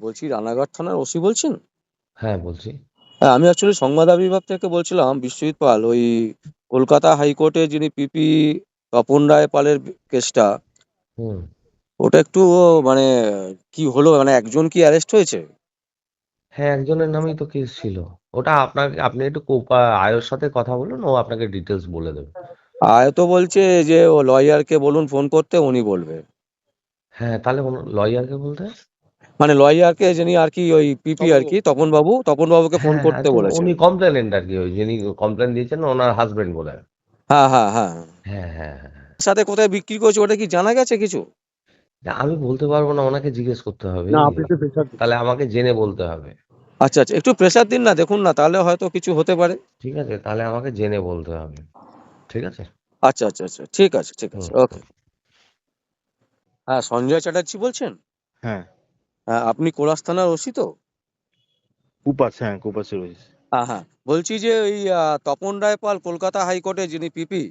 বলছি রানাঘাট থানার ওসি বলছেন? হ্যাঁ, বলছি। হ্যাঁ, আমি অ্যাকচুয়ালি সংবাদ বিভাগ থেকে বলছিলাম, বিশ্বজিৎ পাল। ওই কলকাতা হাইকোর্টে যিনি পিপি তপন রায় পালের কেসটা, হুম। ওটা একটু মানে কি হলো, মানে একজন কি অ্যারেস্ট হয়েছে? হ্যাঁ, একজনের নামেই তো কেস ছিল। ওটা আপনি একটু আয়ের সাথে কথা বলুন, ও আপনাকে ডিটেলস বলে দেবে। আয় তো বলছে যে ও লয়ারকে বলুন ফোন করতে, উনি বলবে। হ্যাঁ, তাহলে লয়ারকে বলতে। মানে লয়ারকে, যিনি আর কি ওই পিপি আর কি, তপন বাবুকে ফোন হ্যাঁ, হ্যাঁ, করতে তো বলেছেন। উনি কমপ্লেনেন্ট আর কি, ওই যিনি কমপ্লেন দিয়েছেন ওনার হাজবেন্ড বলে। হ্যাঁ, হ্যাঁ, হ্যাঁ। হ্যাঁ, হ্যাঁ, হ্যাঁ, হ্যাঁ। সাথে কোথায় বিক্রি করছে ওটা কি জানা গেছে কিছু? না, আমি বলতে পারবো না, ওনাকে জিজ্ঞেস করতে হবে। না, আপনি একটু প্রেসার দিন। তাহলে আমাকে জেনে বলতে হবে। আচ্ছা, আচ্ছা, একটু প্রেসার দিন না, দেখুন না, তাহলে হয়তো কিছু হতে পারে। ঠিক আছে, তাহলে আমাকে জেনে বলতে হবে। ঠিক আছে। আচ্ছা, আচ্ছা, আচ্ছা, ঠিক আছে, ঠিক হুম, আছে, ওকে। হুম। হ্যাঁ, সঞ্জয় চ্যাটার্জি বলছেন? হ্যাঁ, হ্যাঁ, আপনি কোলাস থানার ওসি তো? কুপাস, হ্যাঁ, কুপাসে রয়েছে। হ্যাঁ, হ্যাঁ, বলছি যে ওই তপন রায় পাল কলকাতা হাইকোর্টে যিনি পিপি,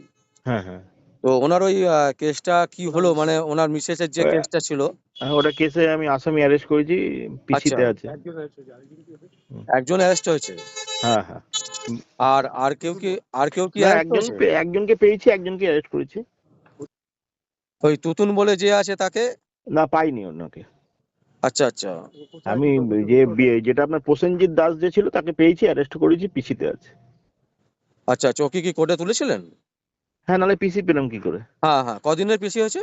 হ্যাঁ, হ্যাঁ। তো ওনার ওই কেসটা কি হলো, মানে ওনার মিসেসের যে কেসটা ছিল? ওটা কেসে আমি আসামি অ্যারেস্ট করেছি, আচ্ছা, পিসিতে আছে। হুম, একজন অ্যারেস্ট হয়েছে। হ্যাঁ, হ্যাঁ। আর কেউ কি না, অ্যারেস্ট হয়েছে? একজনকে পেয়েছি, একজনকে অ্যারেস্ট করেছি। ওই তুতুন বলে যে আছে তাকে? না, পাইনি ওনাকে। আচ্ছা, আচ্ছা, আমি যেটা আপনার প্রসেনজিৎ দাস যে ছিল তাকে পেয়েছি, অ্যারেস্ট করেছি, পিসিতে আছে। আচ্ছা, আচ্ছা, ও কি কোর্টে তুলেছিলেন? হ্যাঁ, নাহলে পিসি পেলাম কি করে? হ্যাঁ, হ্যাঁ, কদিনের পিসি হয়েছে?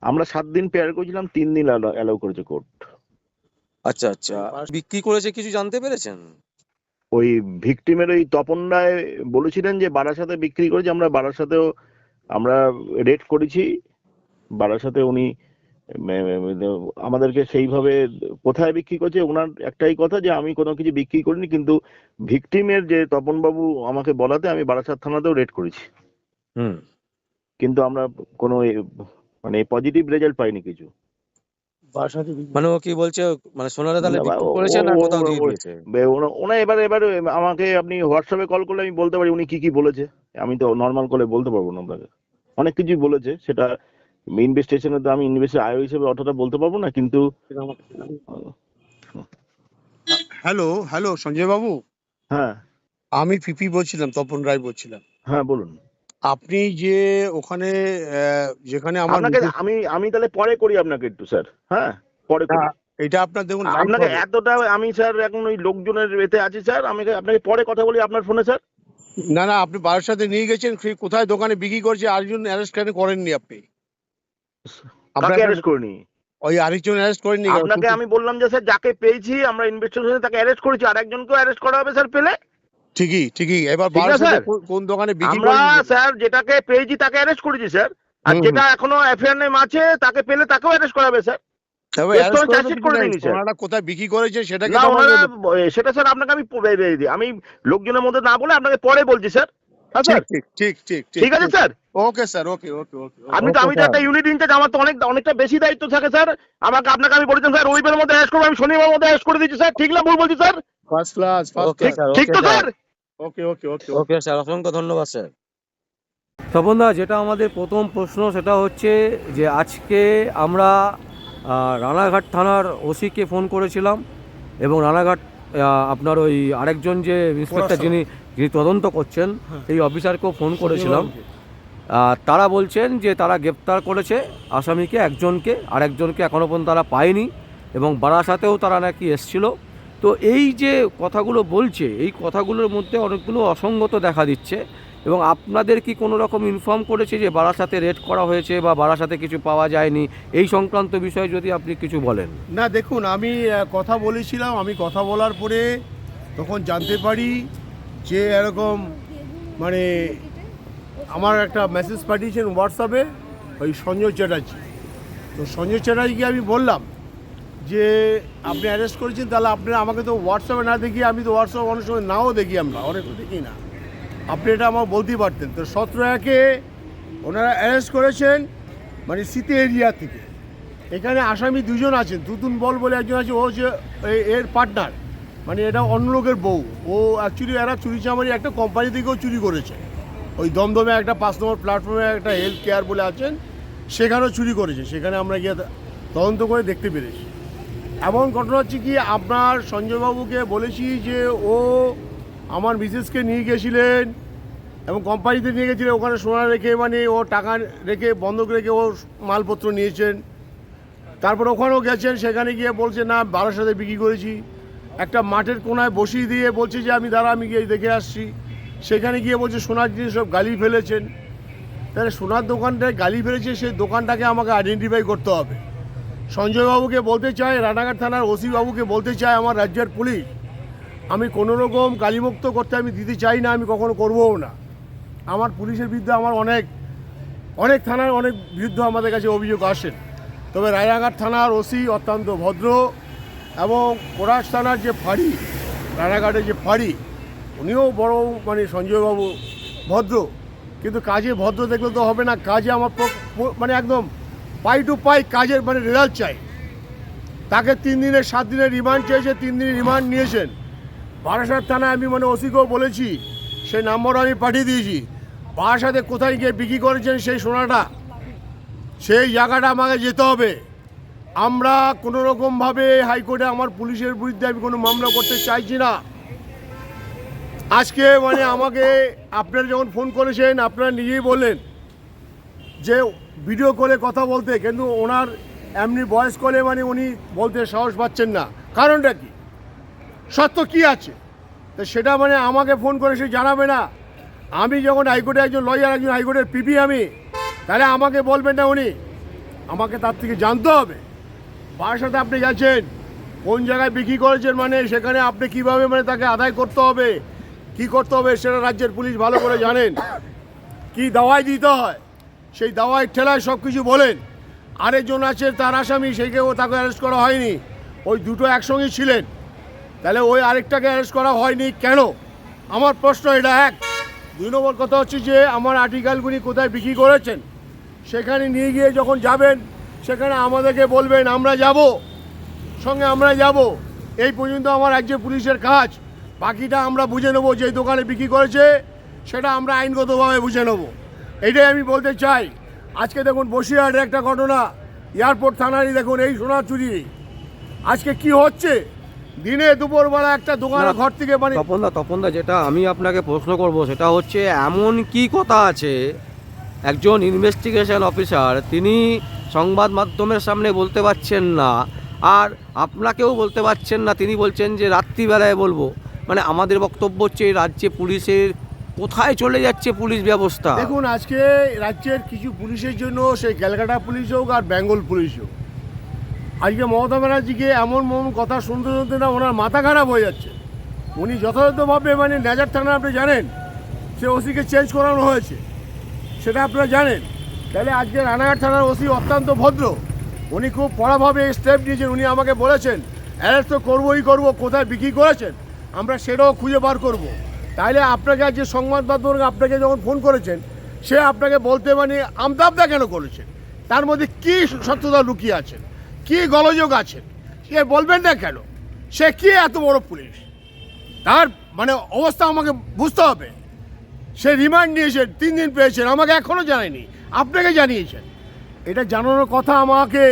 আমরা 7 দিন পেয়ার করেছিলাম, 3 দিন অ্যালাউ করেছে কোর্ট। আচ্ছা, আচ্ছা, বিক্রি করেছে কিছু জানতে পেরেছেন? ওই ভিকটিমের ওই তপন রায় বলেছিলেন যে বারাসাতে বিক্রি করেছে, আমরা রেড করেছি বারাসাতে। উনি আমাদেরকে সেইভাবে কোথায় বিক্রি করছে, ওনার একটাই কথা যে আমি কোনো কিছু বিক্রি করিনি, কিন্তু ভিকটিমের যে তপন বাবু আমাকে বলাতে আমি বারাসাত থানাতেও রেড করেছি, হুম। কিন্তু আমরা কোনো মানে পজিটিভ রেজাল্ট পাইনি কিছু। মানে ও কি বলছে, মানে সোনারে তাহলে না, বিক্রি করেছে না কোথাও দিয়ে দিয়েছে? ওনা এবার আমাকে আপনি হোয়াটসঅ্যাপে কল করলে আমি বলতে পারি উনি কি কি বলেছে। আমি তো নর্মাল কলে বলতে পারবো না আপনাকে। অনেক কিছুই বলেছে, সেটা ইনভেস্টিগেশনে তো আমি আয়ো হিসেবে অতটা বলতে পারবো না, কিন্তু হ্যালো, হ্যালো সঞ্জয় বাবু। হ্যাঁ, আমি পিপি বলছিলাম, তপন রায় বলছিলাম। হ্যাঁ, বলুন। আপনি যে ওখানে যেখানে আমার আপনাকে মিসেস, আমি তাহলে পরে করি আপনাকে একটু, স্যার। হ্যাঁ, পরে না, করি। এটা আপনার দেখুন লাইভ আপনাকে হবে। এতটা আমি, স্যার, এখন ওই লোকজনের এতে আছি, স্যার। আমি আপনাকে পরে কথা বলি আপনার ফোনে, স্যার। না, না, আপনি বাড়ির সাথে নিয়ে গেছেন, সেই কোথায় দোকানে বিক্রি করছে, আরেকজন অ্যারেস্ট কেন করেননি আপনি? আপনার কাকে একটা অ্যারেস্ট করিনি? ওই আরেকজন অ্যারেস্ট করেননি কেন? আপনাকে আমি বললাম যে স্যার যাকে পেয়েছি আমরা ইনভেস্টিগেশনে তাকে অ্যারেস্ট করেছি, আর একজনকেও অ্যারেস্ট করা হবে স্যার পেলে। ঠিকই, ঠিকই। এবার ঠিক না বাড়ির সাথে স্যার? কোন দোকানে বিক্রি আমরা, করেছেন? স্যার, যেটাকে পেয়েছি তাকে অ্যারেস্ট করেছি, স্যার। আর হুম, হুম। যেটা এখনো এফআইআর নেম আছে তাকে পেলে তাকেও অ্যারেস্ট করা হবে, স্যার। তবে কেস তো অ্যারেস্ট আমি করে তো চার্জশিট কিছু করে নাই, দিইনি, স্যার। ওনারা কোথায় বিক্রি করেছে সেটাকে না, তো আমার। ওনারা সেটা, স্যার, আপনাকে আমি লোকজনের মধ্যে না বলে আপনাকে পরে বলছি, স্যার। হ্যাঁ, ঠিক, স্যার। ঠিক, ঠিক, ঠিক, ঠিক, ঠিক আছে, ঠিক। স্যার। ওকে স্যার, ওকে, ওকে, ওকে। আমি ওকে তো স্যার। একটা ইউনিট ইনচার্জ, আমার তো অনেকটা বেশি দায়িত্ব থাকে, স্যার। আপনাকে আমি বলেছিলাম, স্যার, রবিবারের মধ্যে অ্যারেস্ট করবো, আমি শনিবার মধ্যে অ্যারেস্ট করে দিচ্ছি, স্যার। ঠিক না ভুল বলছি, স্যার? ফার্স্ট ক্লাস, ফার্স্ট ওকে ক্লাস। স্যার, ঠিক ওকে তো, স্যার, স্যার? ওকে, ওকে, ওকে, ওকে। ওকে স্যার, অসংখ্য ধন্যবাদ স্যার। তপনদা, যেটা আমাদের প্রথম প্রশ্ন সেটা হচ্ছে যে আজকে আমরা রানাঘাট থানার ওসিকে ফোন করেছিলাম, এবং রানাঘাট আপনার ওই আরেকজন যে ইন্সপেক্টর যিনি যিনি তদন্ত করছেন সেই অফিসারকেও ফোন করেছিলাম। তারা বলছেন যে তারা গ্রেপ্তার করেছে আসামিকে, একজনকে, আরেকজনকে এখনও পর্যন্ত তারা পায়নি, এবং বারাসাতেও তারা নাকি এসছিল। তো এই যে কথাগুলো বলছে, এই কথাগুলোর মধ্যে অনেকগুলো অসঙ্গত দেখা দিচ্ছে, এবং আপনাদের কি কোনো রকম ইনফর্ম করেছে যে বারাসাতে রেড করা হয়েছে বা বারাসাতে কিছু পাওয়া যায়নি? এই সংক্রান্ত বিষয়ে যদি আপনি কিছু বলেন। না, দেখুন, আমি কথা বলেছিলাম। আমি কথা বলার পরে তখন জানতে পারি যে এরকম, মানে আমার একটা মেসেজ পাঠিয়েছেন হোয়াটসঅ্যাপে ওই সঞ্জয় চ্যাটার্জি। তো সঞ্জয় চ্যাটার্জিকে আমি বললাম যে আপনি অ্যারেস্ট করেছেন, তাহলে আপনারা আমাকে তো হোয়াটসঅ্যাপে না দেখিয়ে, আমি তো হোয়াটসঅ্যাপ অনেক সময় নাও দেখি, আমরা অনেক দেখি না, আপনি এটা আমার বলতেই পারতেন। তো 17-এ ওনারা অ্যারেস্ট করেছেন, মানে সিতে এরিয়া থেকে। এখানে আসামি দুজন আছেন, তুতুন বল বলে একজন আছে, ও হচ্ছে এর পার্টনার, মানে এটা অন্য লোকের বউ। ও অ্যাকচুয়ালি এরা চুরি চামারি একটা কোম্পানি থেকেও চুরি করেছে, ওই দমদমে একটা 5 নম্বর প্ল্যাটফর্মে একটা হেলথ কেয়ার বলে আছেন, সেখানেও চুরি করেছে। সেখানে আমরা গিয়ে তদন্ত করে দেখতে পেরেছি। এমন ঘটনা হচ্ছে কি, আপনার সঞ্জয়বাবুকে বলেছি যে ও আমার মিসেসকে নিয়ে গেছিলেন এবং কোম্পানিতে নিয়ে গেছিলেন, ওখানে সোনা রেখে মানে ও টাকা রেখে বন্ধক রেখে ও মালপত্র নিয়েছেন। তারপর ওখানেও গেছেন, সেখানে গিয়ে বলছে না বারাসাতে বিক্রি করেছি। একটা মাঠের কোনায় বসিয়ে দিয়ে বলছে যে আমি দাঁড়া আমি গিয়ে দেখে আসছি। সেখানে গিয়ে বলছে সোনার জিনিস সব গালি ফেলেছেন। তাহলে সোনার দোকানটায় গালি ফেলেছে, সেই দোকানটাকে আমাকে আইডেন্টিফাই করতে হবে। সঞ্জয়বাবুকে বলতে চাই, রানাঘাট থানার ওসি বাবুকে বলতে চাই, আমার রাজ্যের পুলিশ আমি কোনো রকম গালিমুক্ত করতে আমি দিতে চাই না, আমি কখনো করবও না। আমার পুলিশের বিরুদ্ধে আমার অনেক থানার অনেক বিরুদ্ধে আমাদের কাছে অভিযোগ আসেন, তবে রানাঘাট থানার ওসি অত্যন্ত ভদ্র এবং কোরাস থানার যে ফাঁড়ি, রানাঘাটের যে ফাঁড়ি, উনিও বড় মানে সঞ্জয়বাবু ভদ্র, কিন্তু কাজে ভদ্র দেখলে তো হবে না, কাজে আমার মানে একদম পাই টু পাই কাজের মানে রেজাল্ট চাই। তাকে 3 দিনের 7 দিনের রিমান্ড চেয়েছে, 3 দিনের রিমান্ড নিয়েছেন। বারাসাত থানায় আমি মানে ওসিকেও বলেছি, সেই নাম্বারও আমি পাঠিয়ে দিয়েছি। বারাসাতে কোথায় গিয়ে বিক্রি করেছেন সেই সোনাটা, সেই জায়গাটা আমাকে যেতে হবে। আমরা কোনো রকমভাবে হাইকোর্টে আমার পুলিশের বিরুদ্ধে আমি কোনো মামলা করতে চাইছি না। আজকে মানে আমাকে আপনারা যখন ফোন করেছেন, আপনারা নিজেই বললেন যে ভিডিও কলে কথা বলতে, কিন্তু ওনার এমনি ভয়েস কলে মানে উনি বলতে সাহস পাচ্ছেন না। কারণটা কি, সত্য কি আছে, তো সেটা মানে আমাকে ফোন করে সে জানাবে না। আমি যখন হাইকোর্টে একজন লয়ার, একজন হাইকোর্টের পিপি আমি, তাহলে আমাকে বলবেন না উনি, আমাকে তার থেকে জানতে হবে। বারাসাতে আপনি গেছেন, কোন জায়গায় বিক্রি করেছেন, মানে সেখানে আপনি কিভাবে মানে তাকে আদায় করতে হবে, কি করতে হবে সেটা রাজ্যের পুলিশ ভালো করে জানেন। কি দাওয়াই দিতে হয়, সেই দাওয়াই ঠেলায় সব কিছু বলেন। আরেকজন আছে তার আসামি, সেইকেও তাকে অ্যারেস্ট করা হয়নি, ওই দুটো একসঙ্গেই ছিলেন, তাহলে ওই আরেকটাকে অ্যারেস্ট করা হয়নি কেন? আমার প্রশ্ন এটা এক। 2 নম্বর কথা হচ্ছে যে আমার আর্টিকেলগুলি কোথায় বিক্রি করেছেন, সেখানে নিয়ে গিয়ে যখন যাবেন সেখানে আমাদেরকে বলবেন, আমরা যাব, সঙ্গে আমরা যাব। এই পর্যন্ত আমার রাজ্যের পুলিশের কাজ। বাকিটা আমরা বুঝে নেবো, যেই দোকানে বিক্রি করেছে সেটা আমরা আইনগতভাবে বুঝে নেবো, এটাই আমি বলতে চাই। আজকে দেখুন বসিরহাটের একটা ঘটনা, এয়ারপোর্ট থানারই দেখুন এই সোনা চুরি। আজকে কি হচ্ছে, দিনে দুপুরবেলা একটা দোকানের ঘর থেকে মানে তপনদা যেটা আমি আপনাকে প্রশ্ন করব সেটা হচ্ছে, এমন কি কথা আছে একজন ইনভেস্টিগেশন অফিসার তিনি সংবাদ মাধ্যমের সামনে বলতে পারছেন না, আর আপনাকেও বলতে পারছেন না, তিনি বলছেন যে রাত্রিবেলায় বলবো। মানে আমাদের বক্তব্য হচ্ছে এই রাজ্যে পুলিশের কোথায় চলে যাচ্ছে পুলিশ ব্যবস্থা। দেখুন আজকে রাজ্যের কিছু পুলিশের জন্য, সেই ক্যালকাটা পুলিশ হোক আর বেঙ্গল পুলিশ হোক, আজকে মমতা ব্যানার্জিকে এমন কথা শুনতে শুনতে না ওনার মাথা খারাপ হয়ে যাচ্ছে। উনি যথাযথভাবে মানে নেজার থানা আপনি জানেন সে ওসিকে চেঞ্জ করানো হয়েছে, সেটা আপনারা জানেন। তাহলে আজকে রানাঘাট থানার ওসি অত্যন্ত ভদ্র, উনি খুব কড়াভাবে স্টেপ নিয়েছেন। উনি আমাকে বলেছেন অ্যারেস্ট তো করবোই করবো, কোথায় বিক্রি করেছেন আমরা সেটাও খুঁজে বার করব। তাইলে আপনাকে আজ যে সংবাদ মাধ্যম আপনাকে যখন ফোন করেছেন, সে আপনাকে বলতে মানে আমদাবদা কেন করেছেন, তার মধ্যে কী সত্যতা লুকিয়ে আছেন, কী গোলযোগ আছেন, সে বলবেন না কেন? সে কি এত বড় পুলিশ, তার মানে অবস্থা আমাকে বুঝতে হবে। সে রিমান্ড নিয়েছেন, 3 দিন পেয়েছেন, আমাকে এখনও জানায়নি, আপনাকে জানিয়েছেন। এটা জানানোর কথা আমাকে।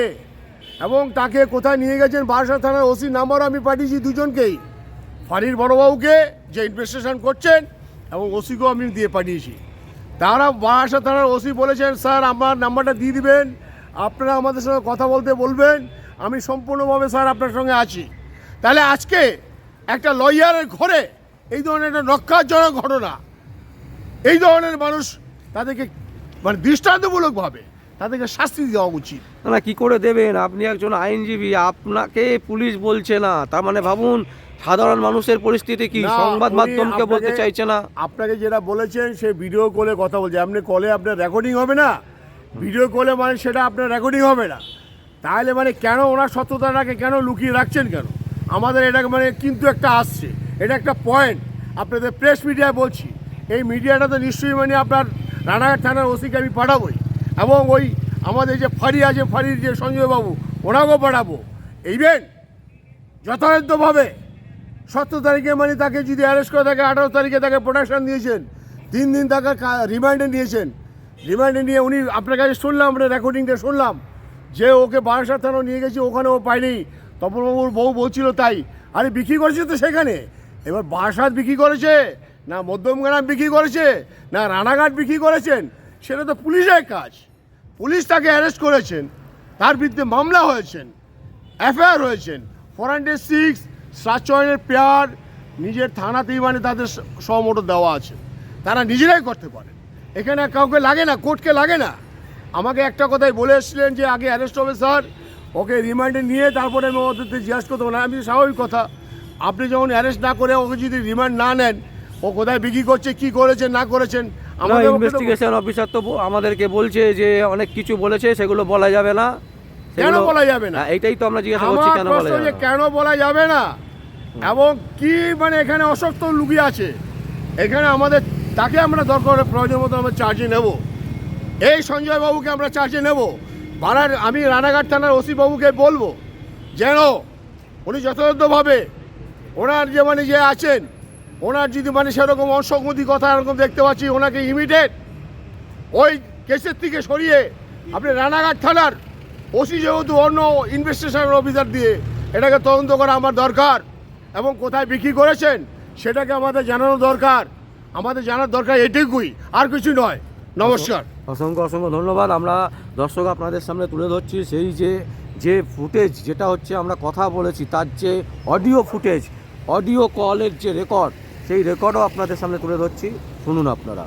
এবং তাকে কোথায় নিয়ে গেছেন, বারাসাত থানার ওসি নাম্বার আমি পাঠিয়েছি দুজনকেই, ফাঁড়ির বড়বাবুকে যে ইনভেস্টিগেশন করছেন এবং ওসিকেও আমি দিয়ে পাঠিয়েছি। তারা বারাসাত থানার ওসি বলেছেন স্যার আমার নাম্বারটা দিয়ে দিবেন, আপনারা আমাদের সঙ্গে কথা বলতে বলবেন, আমি সম্পূর্ণভাবে স্যার আপনার সঙ্গে আছি। তাহলে আজকে একটা লয়ারের ঘরে এই ধরনের একটা নক্কারজনক ঘটনা, এই ধরনের মানুষ তাদেরকে মানে দৃষ্টান্তমূলকভাবে তাদেরকে শাস্তি দেওয়া উচিত। না কি করে দেবেন, আপনি একজন আইনজীবী, আপনাকে পুলিশ বলছে না, তার মানে ভাবুন সাধারণ মানুষের পরিস্থিতি কি। না, সংবাদ উনি মাধ্যমকে বলতে আপনাকে- চাইছে না। আপনাকে যেটা বলেছেন সে ভিডিও কলে কথা বলছে, আপনি কলে আপনার রেকর্ডিং হবে না, ভিডিও কলে মানে সেটা আপনার রেকর্ডিং হবে না। তাহলে মানে কেন ওনার সত্যতাটাকে কেন লুকিয়ে রাখছেন কেন? আমাদের এটা মানে কিন্তু একটা আসছে, এটা একটা পয়েন্ট আপনাদের প্রেস মিডিয়ায় বলছি, এই মিডিয়াটা তো নিশ্চয়ই মানে আপনার রানাঘাট থানার ওসিকে আমি পাঠাবোই, এবং ওই আমাদের যে ফাঁড়ি আছে, ফাঁড়ির যে সঞ্জয়বাবু ওনাকেও পাঠাবো। এইবেন যথাযথভাবে 17 তারিখে মানে তাকে যদি অ্যারেস্ট করে থাকে, 18 তারিখে তাকে প্রোটেকশন দিয়েছেন, 3 দিন তাকে রিমান্ডে নিয়েছেন। রিমান্ডে নিয়ে উনি আপনার কাছে শুনলাম, আমরা রেকর্ডিংটা শুনলাম যে ওকে বারাসাত থানা নিয়ে গেছি, ওখানে ও পায়নি, তপনবাবুর বউ বলছিল তাই। আরে বিক্রি করেছে তো সেখানে, এবার বারাসাত বিক্রি করেছে না মধ্যমগ্রাম বিক্রি করেছে না রানাঘাট বিক্রি করেছেন, সেটা তো পুলিশের কাজ। পুলিশ তাকে অ্যারেস্ট করেছেন, তার বিরুদ্ধে মামলা হয়েছেন, এফআইআর হয়েছেন, 406 সার্চয়ের পেয়ার নিজের থানাতেই মানে তাদের সহমত দেওয়া আছে, তারা নিজেরাই করতে পারে। এখানে কাউকে লাগে না, কোর্টকে লাগে না। আমাকে একটা কথাই বলে এসেছিলেন যে আগে অ্যারেস্ট হবে স্যার, ওকে রিমান্ডে নিয়ে তারপরে আমি ওদের জিজ্ঞাসা করতে পারি না। আমি স্বাভাবিক কথা, আপনি যখন অ্যারেস্ট না করে ওকে যদি রিমান্ড না নেন, ও কোথায় বিক্রি করছে, কি করেছেন না করেছেন, আমাদের ইনভেস্টিগেশন অফিসার তো আমাদেরকে বলছে যে অনেক কিছু বলেছে, সেগুলো বলা যাবে না। কেন বলা যাবে না? এইটাই তো আমরা জিজ্ঞাসা করছি, আমার কেন বলা প্রশ্ন যাবে যে না? কেন বলা যাবে না এবং কি মানে এখানে অসত্য লুকিয়ে আছে, এখানে আমাদের তাকে আমরা দরকার হলে প্রয়োজন মতো আমরা চার্জে নেব। এই সঞ্জয় বাবুকে আমরা চার্জে নেব। আমি রানাঘাট থানার ওসি বাবুকে বলবো যেন উনি যথাযথভাবে ওনার যে মানে যে আছেন, ওনার যদি মানে সেরকম অসংগতি কথা এরকম দেখতে পাচ্ছি, ওনাকে ইমিডিয়েট ওই কেসের থেকে সরিয়ে আপনি রানাঘাট থানার ওসি যেহেতু অন্য ইনভেস্টিগেশন অফিসার দিয়ে এটাকে তদন্ত করা আমার দরকার এবং কোথায় বিক্রি করেছেন সেটাকে আমাদের জানানো দরকার। আমাদের জানার দরকার এটুকুই, আর কিছু নয়। নমস্কার। অসংখ্য অসংখ্য ধন্যবাদ। আমরা দর্শক আপনাদের সামনে তুলে ধরছি সেই যে ফুটেজ, যেটা হচ্ছে আমরা কথা বলেছি তার যে অডিও ফুটেজ, অডিও কলের যে রেকর্ড, সেই রেকর্ডও আপনাদের সামনে তুলে ধরছি, শুনুন আপনারা।